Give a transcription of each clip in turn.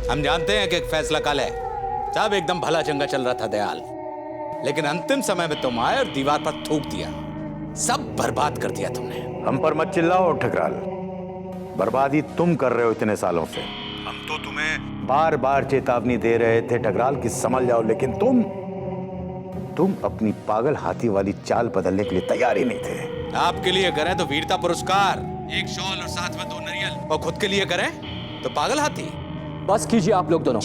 हम जानते हैं कि एक फैसला कल है, सब एकदम भला चंगा चल रहा था दयाल, लेकिन अंतिम समय में तुम आए और दीवार पर थूक दिया, सब बर्बाद कर दिया तुमने। हम पर मत चिल्लाओ ठकराल, बर्बादी तुम कर रहे हो इतने सालों से। हम तो तुम्हें बार बार चेतावनी दे रहे थे ठकराल कि संभल जाओ, लेकिन तुम अपनी पागल हाथी वाली चाल बदलने के लिए तैयार ही नहीं थे। आपके लिए करें तो वीरता पुरस्कार, एक शॉल और साथ में 2 नारियल, और खुद के लिए करें तो पागल हाथी। बस कीजिए आप लोग दोनों,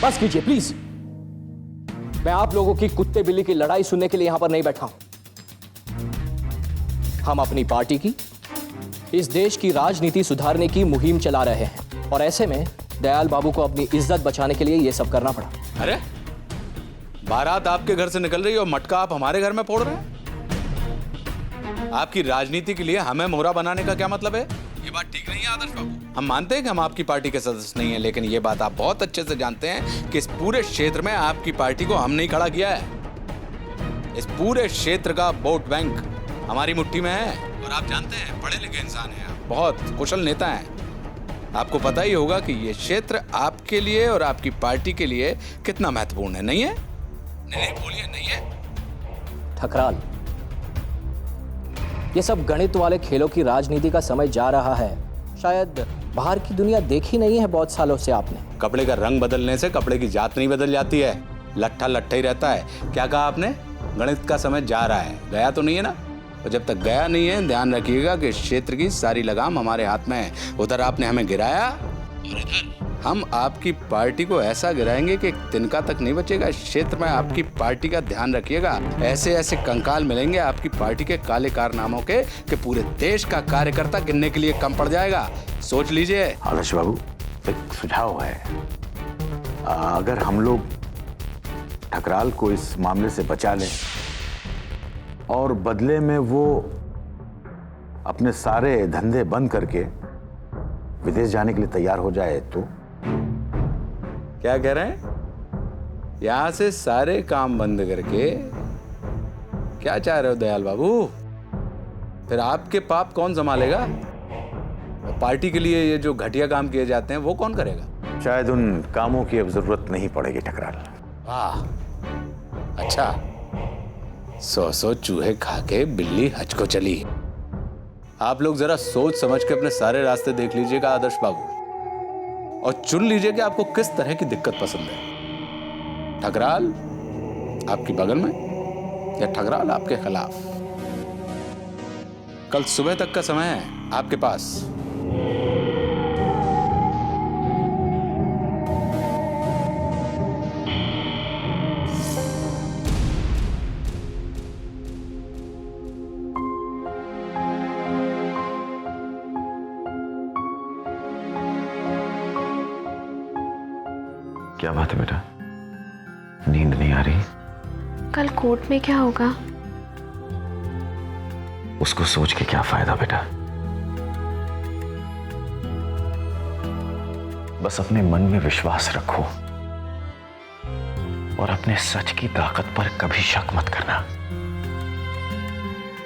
बस कीजिए प्लीज। मैं आप लोगों की कुत्ते बिल्ली की लड़ाई सुनने के लिए यहां पर नहीं बैठा हूं। हम अपनी पार्टी की, इस देश की राजनीति सुधारने की मुहिम चला रहे हैं, और ऐसे में दयाल बाबू को अपनी इज्जत बचाने के लिए यह सब करना पड़ा। अरे बारात आपके घर से निकल रही है और मटका आप हमारे घर में फोड़ रहे हैं। आपकी राजनीति के लिए हमें मोहरा बनाने का क्या मतलब है? ये बात ठीक नहीं है आदर्श बाबू। हम मानते हैं कि हम आपकी पार्टी के सदस्य नहीं हैं, लेकिन ये बात आप बहुत अच्छे से जानते हैं कि इस पूरे क्षेत्र में आपकी पार्टी को हमने ही खड़ा किया है। इस पूरे क्षेत्र का वोट बैंक हमारी मुट्ठी में है, और आप जानते हैं पढ़े लिखे इंसान हैं आप, बहुत कुशल नेता हैं। आपको पता ही होगा कि ये क्षेत्र आपके लिए और आपकी पार्टी के लिए कितना महत्वपूर्ण है, नहीं है? नहीं बोलिए, नहीं है? ठकराल, ये सब गणित वाले खेलों की राजनीति का समय जा रहा है। शायद बाहर की दुनिया देखी नहीं है बहुत सालों से आपने। कपड़े का रंग बदलने से कपड़े की जात नहीं बदल जाती है, लट्ठा लट्ठा ही रहता है। क्या कहा आपने? गणित का समय जा रहा है, गया तो नहीं है ना? और जब तक गया नहीं है, ध्यान रखिएगा कि इस क्षेत्र की सारी लगाम हमारे हाथ में है। उधर आपने हमें गिराया और इधर हम आपकी पार्टी को ऐसा गिराएंगे कि एक तिनका तक नहीं बचेगा। इस क्षेत्र में आपकी पार्टी का ध्यान रखिएगा, ऐसे ऐसे कंकाल मिलेंगे आपकी पार्टी के काले कारनामों के कि पूरे देश का कार्यकर्ता गिनने के लिए कम पड़ जाएगा। सोच लीजिए। आदर्श बाबू, एक सुझाव है, अगर हम लोग ठकराल को इस मामले से बचा लें और बदले में वो अपने सारे धंधे बंद करके विदेश जाने के लिए तैयार हो जाए तो। क्या कह रहे हैं? यहां से सारे काम बंद करके क्या चाह रहे हो दयाल बाबू? फिर आपके पाप कौन संभालेगा? पार्टी के लिए ये जो घटिया काम किए जाते हैं वो कौन करेगा? शायद उन कामों की अब जरूरत नहीं पड़ेगी ठकराल। वाह, अच्छा। 100 चूहे खा के बिल्ली हज को चली। आप लोग जरा सोच समझ के अपने सारे रास्ते देख लीजिएगा आदर्श बाबू, और चुन लीजिए कि आपको किस तरह की दिक्कत पसंद है। ठकराल आपकी बगल में या ठकराल आपके खिलाफ? कल सुबह तक का समय है आपके पास। क्या बात है बेटा, नींद नहीं आ रही? कल कोर्ट में क्या होगा? उसको सोच के क्या फायदा बेटा, बस अपने मन में विश्वास रखो और अपने सच की ताकत पर कभी शक मत करना।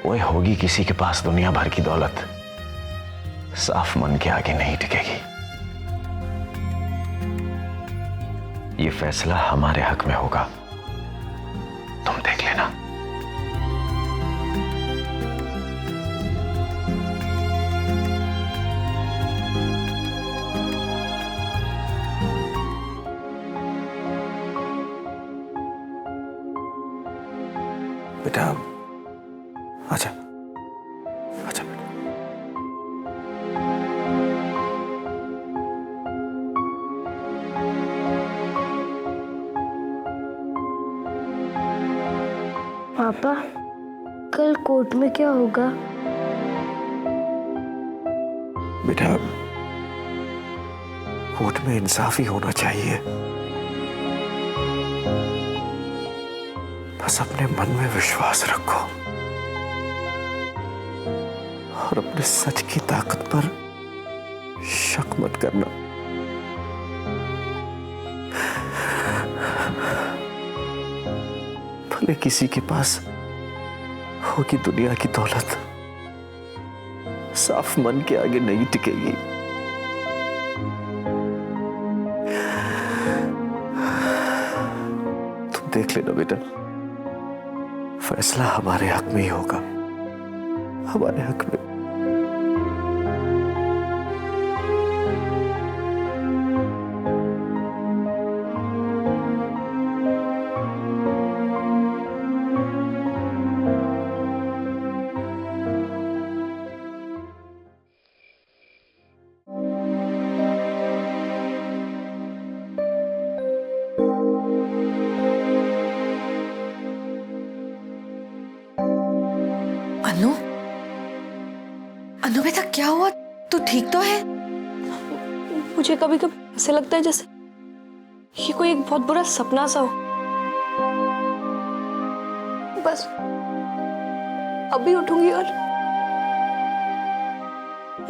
ओए होगी किसी के पास दुनिया भर की दौलत, साफ मन के आगे नहीं टिकेगी। ये फैसला हमारे हक में होगा, तुम देख लेना। बेटा आजा, आजा बेटा। पापा, कल कोर्ट में क्या होगा? बेटा कोर्ट में इंसाफ ही होना चाहिए, बस अपने मन में विश्वास रखो और अपने सच की ताकत पर शक मत करना। भले किसी के पास होगी दुनिया की दौलत, साफ मन के आगे नहीं टिकेगी। देख लेना बेटा, फैसला हमारे हक में ही होगा, हमारे हक में। अनु, अनु बेटा क्या हुआ? तू ठीक तो है? मुझे कभी कभी ऐसे लगता है जैसे ये कोई एक बहुत बुरा सपना सा हो। बस अभी उठूंगी और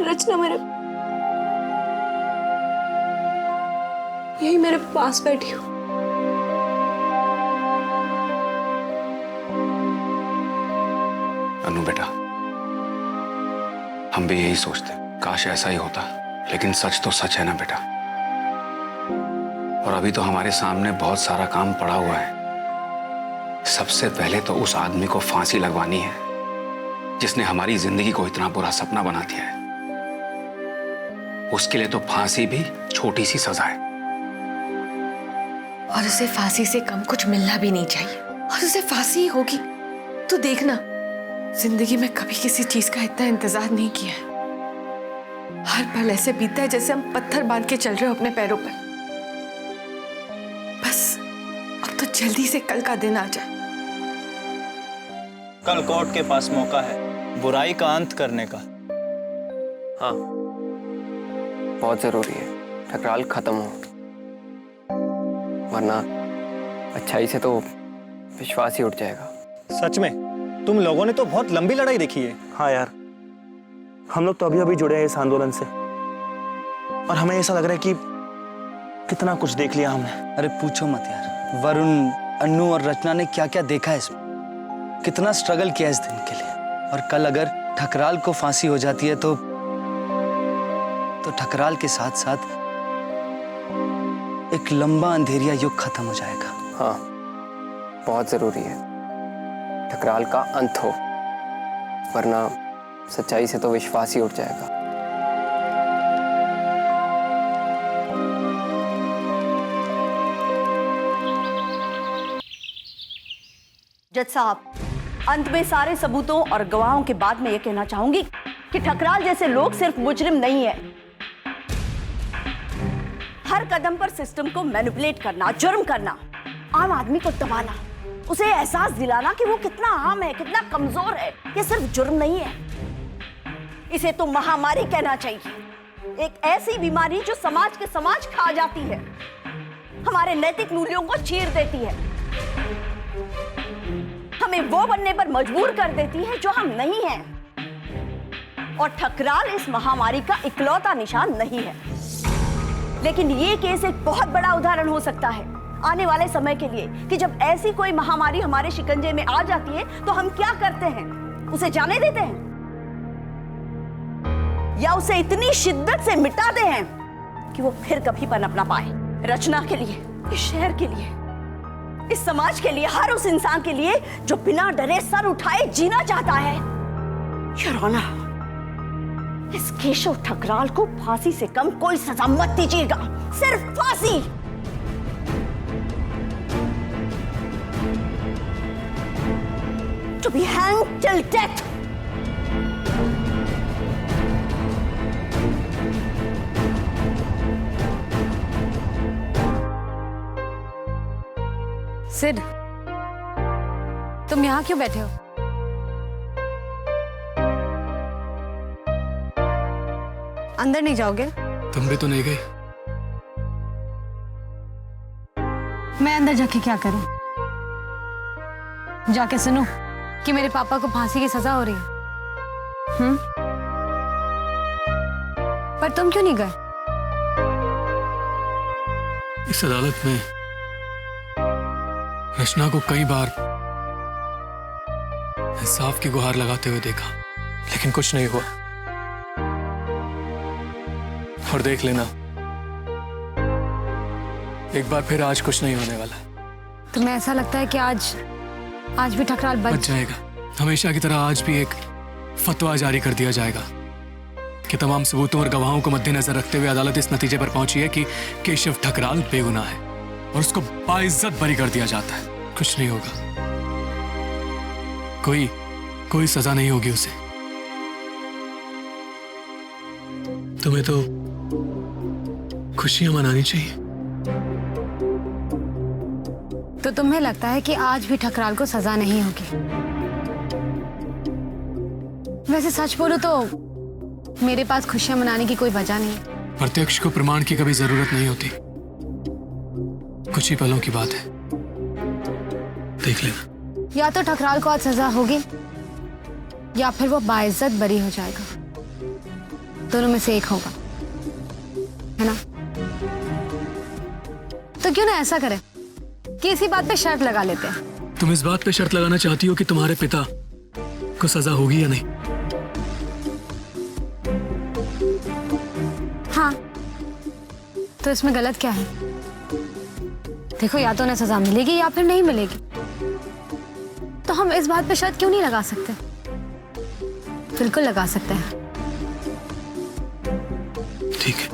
रचना यही मेरे पास बैठी हो। अनु बेटा, हम भी यही सोचते, काश ऐसा ही होता, लेकिन सच तो सच है ना बेटा। और अभी तो हमारे सामने बहुत सारा काम पड़ा हुआ है। सबसे पहले तो उस आदमी को फांसी लगवानी है जिसने हमारी जिंदगी को इतना बुरा सपना बना दिया है। उसके लिए तो फांसी भी छोटी सी सजा है। और उसे फांसी से कम कुछ मिलना भी नहीं चाहिए, और उसे फांसी ही होगी। तू देखना, जिंदगी में कभी किसी चीज का इतना इंतजार नहीं किया है। हर पल ऐसे बीतता है जैसे हम पत्थर बांध के चल रहे हो अपने पैरों पर। बस अब तो जल्दी से कल का दिन आ जाए। कल कोर्ट के पास मौका है बुराई का अंत करने का। हाँ, बहुत जरूरी है, टकराल खत्म हो, वरना अच्छाई से तो विश्वास ही उठ जाएगा। सच में तुम लोगों ने तो बहुत लंबी लड़ाई देखी है। हाँ यार, हम लोग तो अभी अभी जुड़े हैं इस आंदोलन से, और हमें ऐसा लग रहा है कि कितना कुछ देख लिया हमने। अरे पूछो मत यार, वरुण, अन्नू और रचना ने क्या क्या देखा है इसमें, कितना स्ट्रगल किया इस दिन के लिए। और कल अगर ठकराल को फांसी हो जाती है तो ठकराल के साथ साथ एक लंबा अंधेरिया युग खत्म हो जाएगा। हाँ, बहुत जरूरी है ठकराल का अंत हो, वरना सच्चाई से तो विश्वास ही उठ जाएगा। जज साहब, अंत में सारे सबूतों और गवाहों के बाद मैं ये कहना चाहूंगी कि ठकराल जैसे लोग सिर्फ मुजरिम नहीं है। हर कदम पर सिस्टम को मैनिपुलेट करना, जुर्म करना, आम आदमी को दबाना, उसे एहसास दिलाना कि वो कितना आम है, कितना कमजोर है, ये सिर्फ जुर्म नहीं है, इसे तो महामारी कहना चाहिए। एक ऐसी बीमारी जो समाज के समाज खा जाती है, हमारे नैतिक मूल्यों को चीर देती है, हमें वो बनने पर मजबूर कर देती है जो हम नहीं हैं। और ठकराल इस महामारी का इकलौता निशान नहीं है, लेकिन ये केस एक बहुत बड़ा उदाहरण हो सकता है आने वाले समय के लिए कि जब ऐसी कोई महामारी हमारे शिकंजे में आ जाती है तो हम क्या करते हैं? उसे जाने देते हैं या उसे इतनी शिद्दत से मिटाते हैं कि वो फिर कभी पनप ना पाए। रचना के लिए, इस शहर के लिए, इस समाज के लिए, हर उस इंसान के लिए जो बिना डरे सर उठाए जीना चाहता है। योर ऑनर, इस केशव ठकराल को फांसी से कम कोई सजा मत दीजिएगा, सिर्फ फांसी। To be hanged till death. Sid, तुम यहाँ क्यों बैठे हो? अंदर नहीं जाओगे? तुम भी तो नहीं गई। मैं अंदर जाके क्या करूं? जाके सुनो कि मेरे पापा को फांसी की सजा हो रही है। पर तुम क्यों नहीं गए? इस अदालत में रचना को कई बार इंसाफ की गुहार लगाते हुए देखा, लेकिन कुछ नहीं हुआ। और देख लेना, एक बार फिर आज कुछ नहीं होने वाला। तुम्हें ऐसा लगता है कि आज भी ठकराल बच जाएगा? हमेशा की तरह आज भी एक फतवा जारी कर दिया जाएगा कि तमाम सबूतों और गवाहों को मद्देनजर रखते हुए अदालत इस नतीजे पर पहुंची है कि केशव ठकराल बेगुनाह है और उसको बाइज्जत बरी कर दिया जाता है। कुछ नहीं होगा, कोई सजा नहीं होगी उसे। तुम्हें तो खुशियां मनानी चाहिए। तो तुम्हें लगता है कि आज भी ठकराल को सजा नहीं होगी? वैसे सच बोलो तो मेरे पास खुशियां मनाने की कोई वजह नहीं। प्रत्यक्ष को प्रमाण की कभी जरूरत नहीं होती, कुछ ही पलों की बात है, देख लेना। या तो ठकराल को आज सजा होगी या फिर वो बाइज्जत बरी हो जाएगा, दोनों में से एक होगा, है ना? तो क्यों ना ऐसा करें कि इसी बात पे शर्त लगा लेते हैं। तुम इस बात पे शर्त लगाना चाहती हो कि तुम्हारे पिता को सजा होगी या नहीं? हाँ, तो इसमें गलत क्या है? देखो, या तो उन्हें सजा मिलेगी या फिर नहीं मिलेगी, तो हम इस बात पे शर्त क्यों नहीं लगा सकते? बिल्कुल लगा सकते हैं। ठीक है,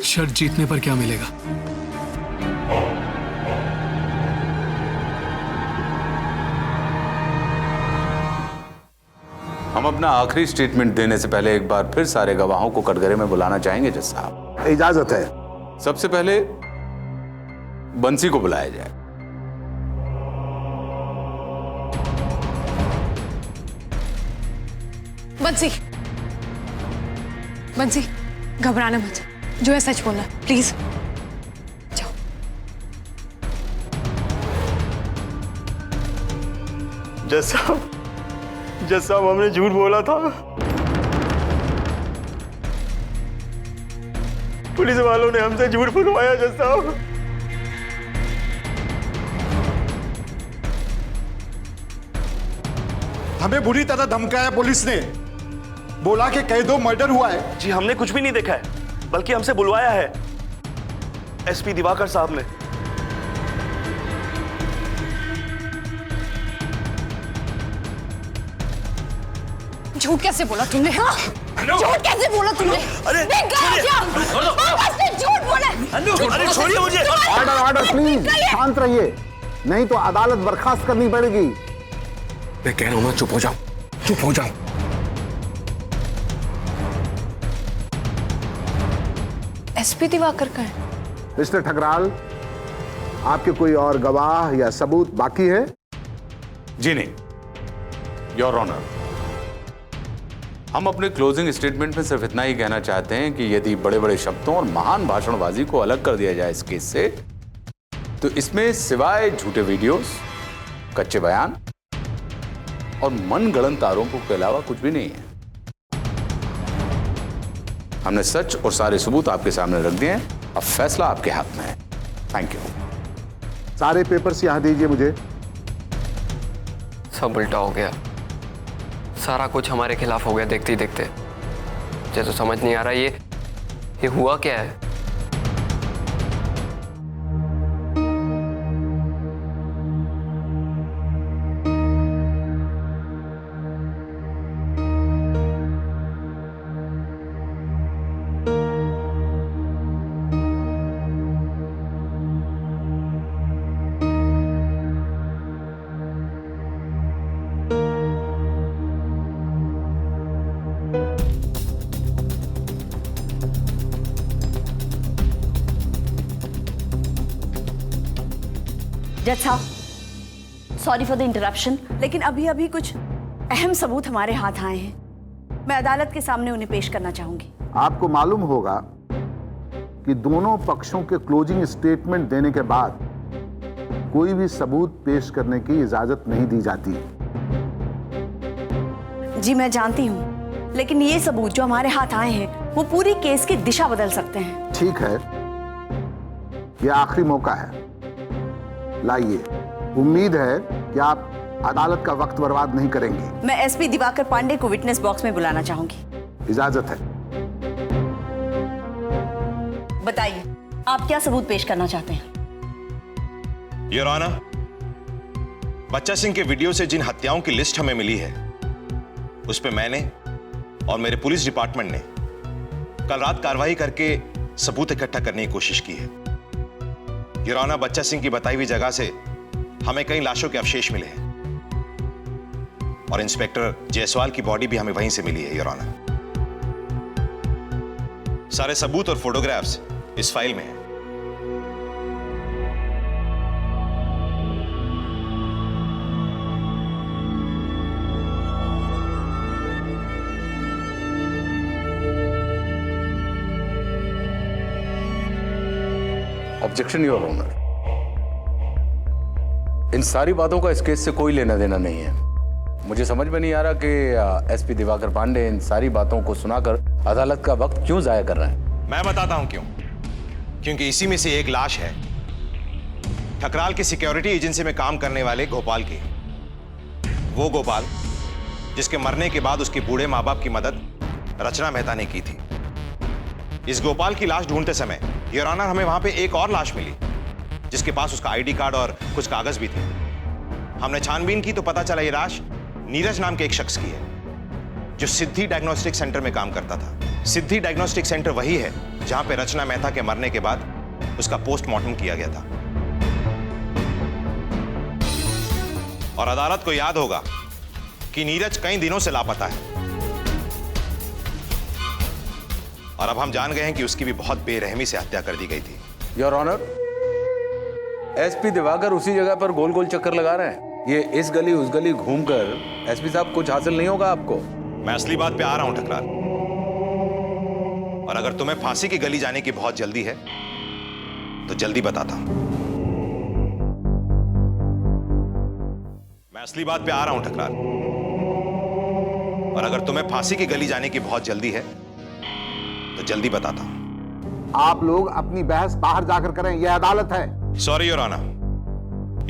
शर्त जीतने पर क्या मिलेगा? हम अपना आखिरी स्टेटमेंट देने से पहले एक बार फिर सारे गवाहों को कटघरे में बुलाना चाहेंगे जज साहब। इजाजत है। सबसे पहले बंसी को बुलाया जाए। बंसी, घबराना मत, जो है सच बोलना, प्लीज जाओ। जज साहब हमने झूठ बोला था। पुलिस वालों ने हमसे झूठ बुलवाया जज साहब। हमें बुरी तरह धमकाया पुलिस ने, बोला कि कह दो मर्डर हुआ है। जी हमने कुछ भी नहीं देखा है, बल्कि हमसे बुलवाया है एसपी दिवाकर साहब ने। झूठ कैसे बोला तुमने? हाँ? झूठ कैसे बोला तुमने? अरे झूठ बोले। अरे छोड़िए मुझे। ऑर्डर प्लीज, शांत रहिए, नहीं तो अदालत बर्खास्त करनी पड़ेगी। मैं कह रहा हूं ना, चुप हो जाओ, चुप हो जाओ। एसपी दिवाकर का है। मिस्टर ठकराल, आपके कोई और गवाह या सबूत बाकी है? जी नहीं, योर ऑनर। हम अपने क्लोजिंग स्टेटमेंट में सिर्फ इतना ही कहना चाहते हैं कि यदि बड़े बड़े शब्दों और महान भाषणबाजी को अलग कर दिया जाए इस केस से, तो इसमें सिवाय झूठे वीडियोस, कच्चे बयान और मनगढ़ंत आरोपों के अलावा कुछ भी नहीं है। हमने सच और सारे सबूत आपके सामने रख दिए हैं, अब फैसला आपके हाथ में है। Thank you. सारे पेपर्स यहां दीजिए मुझे। सब उल्टा हो गया, सारा कुछ हमारे खिलाफ हो गया देखते ही देखते। मुझे तो समझ नहीं आ रहा ये हुआ क्या है। जज साहब, सॉरी फॉर द इंटरप्शन, लेकिन अभी अभी कुछ अहम सबूत हमारे हाथ आए हैं। मैं अदालत के सामने उन्हें पेश करना चाहूंगी। आपको मालूम होगा कि दोनों पक्षों के क्लोजिंग स्टेटमेंट देने के बाद कोई भी सबूत पेश करने की इजाजत नहीं दी जाती। जी मैं जानती हूँ, लेकिन ये सबूत जो हमारे हाथ आए हैं वो पूरी केस की दिशा बदल सकते हैं। ठीक है, यह आखिरी मौका है, लाइए। उम्मीद है कि आप अदालत का वक्त बर्बाद नहीं करेंगे। मैं एसपी दिवाकर पांडे को विटनेस बॉक्स में बुलाना चाहूंगी। इजाजत है। बताइए, आप क्या सबूत पेश करना चाहते हैं? योर ऑनर, बच्चा सिंह के वीडियो से जिन हत्याओं की लिस्ट हमें मिली है उस पे मैंने और मेरे पुलिस डिपार्टमेंट ने कल रात कार्रवाई करके सबूत इकट्ठा करने की कोशिश की है। योर ऑनर, बच्चा सिंह की बताई हुई जगह से हमें कई लाशों के अवशेष मिले हैं और इंस्पेक्टर जायसवाल की बॉडी भी हमें वहीं से मिली है। योर ऑनर, सारे सबूत और फोटोग्राफ्स इस फाइल में हैं। ऑब्जेक्शन योर ऑनर, इन सारी बातों का इस केस से कोई लेना देना नहीं है। मुझे समझ में नहीं आ रहा कि एसपी दिवाकर पांडे इन सारी बातों को सुनाकर अदालत का वक्त क्यों जाया कर रहे हैं। मैं बताता हूं क्यों। क्योंकि इसी में से एक लाश है ठकराल की सिक्योरिटी एजेंसी में काम करने वाले गोपाल की। वो गोपाल जिसके मरने के बाद उसके बूढ़े माँ बाप की मदद रचना मेहता ने की थी। इस गोपाल की लाश ढूंढते समय योर ऑनर हमें वहां पे एक और लाश मिली जिसके पास उसका आईडी कार्ड और कुछ कागज भी थे। हमने छानबीन की तो पता चला ये लाश नीरज नाम के एक शख्स की है जो सिद्धि डायग्नोस्टिक सेंटर में काम करता था। सिद्धि डायग्नोस्टिक सेंटर वही है जहां पे रचना मेहता के मरने के बाद उसका पोस्टमार्टम किया गया था। और अदालत को याद होगा कि नीरज कई दिनों से लापता है और अब हम जान गए हैं कि उसकी भी बहुत बेरहमी से हत्या कर दी गई थी। योर ऑनर, एसपी दिवाकर उसी जगह पर गोल गोल चक्कर लगा रहे हैं। ये इस गली उस गली घूमकर एसपी साहब कुछ हासिल नहीं होगा आपको। मैं असली बात पे आ रहा हूं ठकराल। और अगर तुम्हें फांसी की गली जाने की बहुत जल्दी है तो जल्दी बताता हूं। मैं असली बात पे आ रहा हूं ठकराल। और अगर तुम्हें फांसी की गली जाने की बहुत जल्दी है तो जल्दी बताता हूं। आप लोग अपनी बहस बाहर जाकर करें, यह अदालत है। Sorry your honour.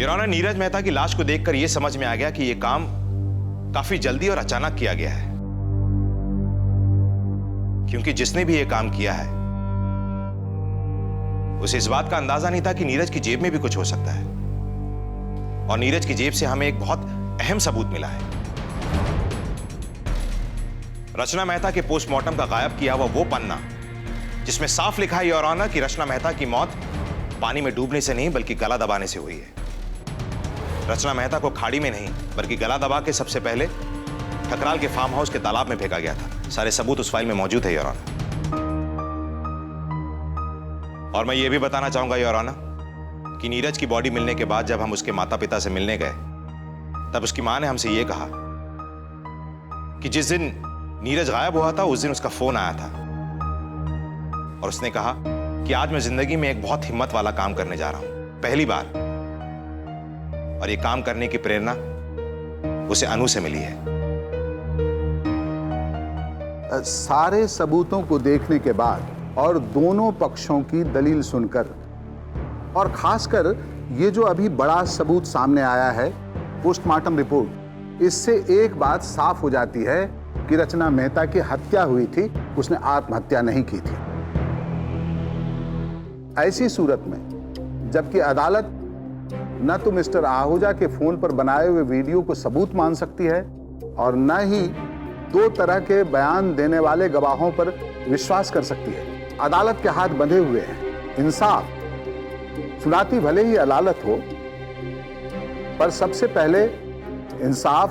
Your honour, Neeraj Mehta की लाश को देखकर यह समझ में आ गया कि यह काम काफी जल्दी और अचानक किया गया है। क्योंकि जिसने भी यह काम किया है उसे इस बात का अंदाजा नहीं था कि नीरज की जेब में भी कुछ हो सकता है। और नीरज की जेब से हमें एक बहुत अहम सबूत मिला है। रचना मेहता के पोस्टमार्टम का गायब किया हुआ वो पन्ना जिसमें साफ लिखा है योर ऑनर कि रचना मेहता की मौत पानी में डूबने से नहीं बल्कि गला दबाने से हुई है। रचना मेहता को खाड़ी में नहीं बल्कि गला दबा के सबसे पहले ठकराल के फार्म हाउस के तालाब में फेंका गया था। सारे सबूत उस फाइल में मौजूद है योर ऑनर। और मैं ये भी बताना चाहूंगा योर ऑनर कि नीरज की बॉडी मिलने के बाद जब हम उसके माता पिता से मिलने गए तब उसकी मां ने हमसे यह कहा कि जिस दिन नीरज गायब हुआ था उस दिन उसका फोन आया था और उसने कहा कि आज मैं जिंदगी में एक बहुत हिम्मत वाला काम करने जा रहा हूं, पहली बार। और ये काम करने की प्रेरणा उसे अनु से मिली है। सारे सबूतों को देखने के बाद और दोनों पक्षों की दलील सुनकर और खासकर ये जो अभी बड़ा सबूत सामने आया है पोस्टमार्टम रिपोर्ट, इससे एक बात साफ हो जाती है कि रचना मेहता की हत्या हुई थी, उसने आत्महत्या नहीं की थी। ऐसी सूरत में जबकि अदालत न तो मिस्टर आहूजा के फोन पर बनाए हुए वीडियो को सबूत मान सकती है और न ही दो तरह के बयान देने वाले गवाहों पर विश्वास कर सकती है। अदालत के हाथ बंधे हुए हैं। इंसाफ सुनाती भले ही अदालत हो, पर सबसे पहले इंसाफ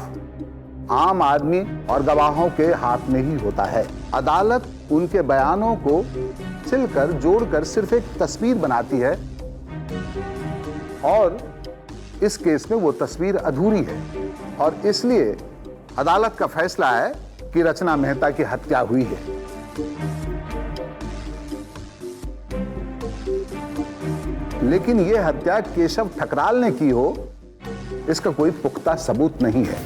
आम आदमी और गवाहों के हाथ में ही होता है। अदालत उनके बयानों को सिलकर जोड़कर सिर्फ एक तस्वीर बनाती है और इस केस में वो तस्वीर अधूरी है और इसलिए अदालत का फैसला है कि रचना मेहता की हत्या हुई है। लेकिन यह हत्या केशव ठकराल ने की हो, इसका कोई पुख्ता सबूत नहीं है।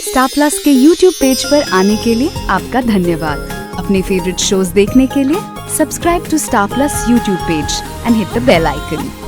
स्टार प्लस के YouTube पेज पर आने के लिए आपका धन्यवाद। अपने फेवरेट शोज देखने के लिए Subscribe to Star Plus YouTube page and hit the bell icon.